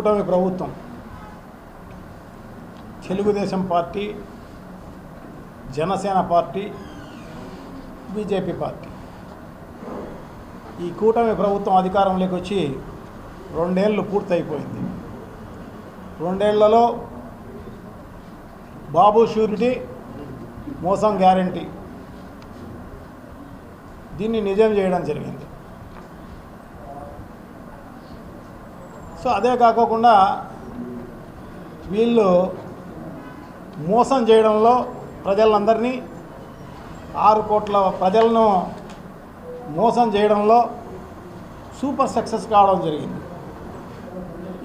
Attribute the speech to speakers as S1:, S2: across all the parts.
S1: కూటమి ప్రభుత్వం Telugu Desam party, Janasena party, BJP party ఈ కూటమి ప్రభుత్వం అధికారంలోకి వచ్చి 2 ఏళ్ళు పూర్తయిపోయింది. 2 ఏళ్లలో బాబు షూరిటీ, మోసం గ్యారంటీ దీన్ని నిజం చేయడం జరిగింది. సో అదే కాకుండా వీళ్ళు మోసం చేయడంలో ప్రజలందరినీ 6 కోట్ల ప్రజలను మోసం చేయడంలో సూపర్ సక్సెస్ కావడం జరిగింది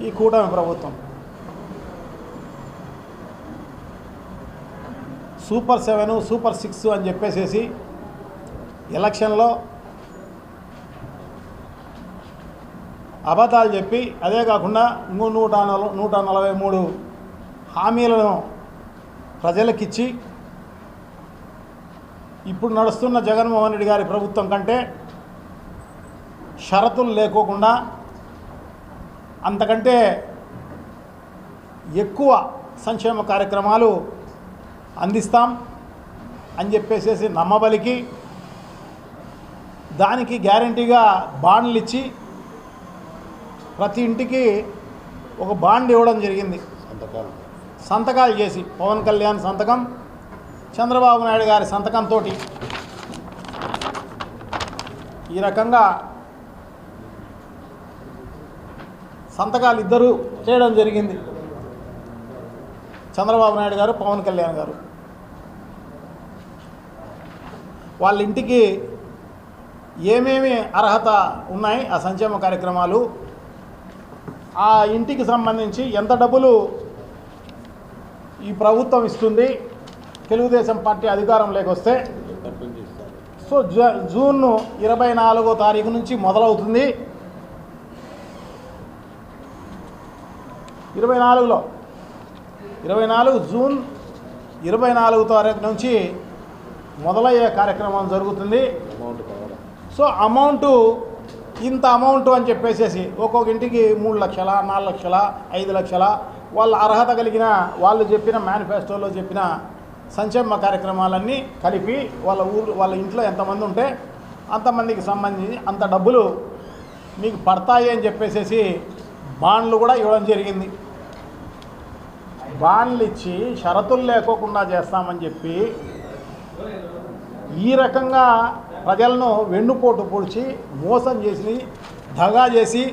S1: ఈ కూటమి ప్రభుత్వం. సూపర్ 7, సూపర్ 6 అని చెప్పేసేసి ఎలక్షన్లో అబద్ధాలు చెప్పి, అదే కాకుండా ఇంకో 143 హామీలను ప్రజలకిచ్చి ఇప్పుడు నడుస్తున్న జగన్మోహన్ రెడ్డి గారి ప్రభుత్వం కంటే షరతులు లేకోకుండా అంతకంటే ఎక్కువ సంక్షేమ కార్యక్రమాలు అందిస్తాం అని చెప్పేసి నమ్మబలికి దానికి గ్యారంటీగా బాండ్లు ఇచ్చి ప్రతి ఇంటికి ఒక బాండ్ ఇవ్వడం జరిగింది. సంతకాలు చేసి పవన్ కళ్యాణ్ సంతకం, చంద్రబాబు నాయుడు గారి సంతకంతో ఈ రకంగా సంతకాలు ఇద్దరు చేయడం జరిగింది. చంద్రబాబు నాయుడు గారు, పవన్ కళ్యాణ్ గారు. వాళ్ళ ఇంటికి ఏమేమి అర్హత ఉన్నాయి ఆ సంక్షేమ కార్యక్రమాలు, ఆ ఇంటికి సంబంధించి ఎంత డబ్బులు ఈ ప్రభుత్వం ఇస్తుంది తెలుగుదేశం పార్టీ అధికారంలోకి వస్తే. సో జూన్ 24వ తారీఖు నుంచి మొదలవుతుంది. 24 జూన్ 24వ తారీఖు నుంచి మొదలయ్యే కార్యక్రమం జరుగుతుంది. సో ఇంత అమౌంట్ అని చెప్పేసేసి ఒక్కొక్క ఇంటికి 3 లక్షల, 4 లక్షల, 5 లక్షల వాళ్ళ అర్హత కలిగిన వాళ్ళు చెప్పిన మేనిఫెస్టోలో చెప్పిన సంక్షేమ కార్యక్రమాలన్నీ కలిపి వాళ్ళ ఇంట్లో ఎంతమంది ఉంటే అంతమందికి సంబంధించి అంత డబ్బులు మీకు పడతాయి అని చెప్పేసేసి బాండ్లు కూడా ఇవ్వడం జరిగింది. బాండ్లు ఇచ్చి షరతులు లేకోకుండా చేస్తామని చెప్పి ఈ రకంగా ప్రజలను వెన్నుపోటు పొడిచి మోసం చేసి దగా చేసి